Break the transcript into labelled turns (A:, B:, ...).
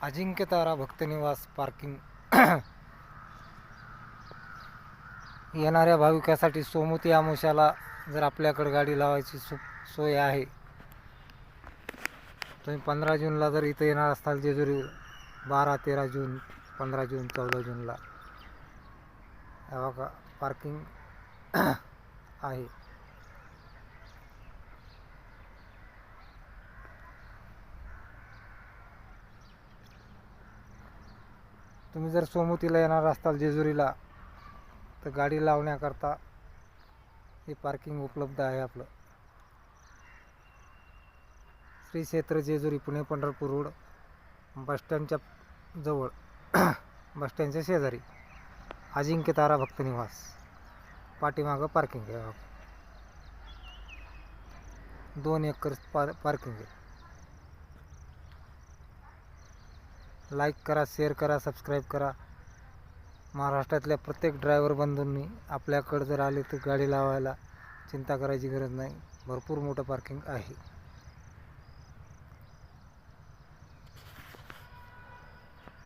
A: अजिंक्य तारा भक्तनिवास parking येणाऱ्या भाविकासाठी सोमवती अमावस्याला जर आपल्याकडे गाडी लावायची सोय आहे. तुम्ही 15 जूनला जर इथं येणार असाल जेजुरी, 12, 13 जून, 15 जून, 14 जूनला बघा पार्किंग आहे. तुम्ही जर सोमवतीला येणार असाल जेजुरीला तर गाडी लावण्याकरता हे पार्किंग उपलब्ध आहे. आपलं श्री क्षेत्र जेजुरी पुणे पंढरपूर रोड बसस्टँडच्या जवळ बसस्टँडच्या शेजारी अजिंक्य तारा भक्तनिवास पाठीमागं पार्किंग आहे. 2 एकर पार्किंग आहे. लाईक करा, शेअर करा, सबस्क्राईब करा. महाराष्ट्रातल्या प्रत्येक ड्रायव्हर बंधूंनी आपल्याकडे जर आले तर गाडी लावायला चिंता करायची गरज नाही. भरपूर मोठं पार्किंग आहे.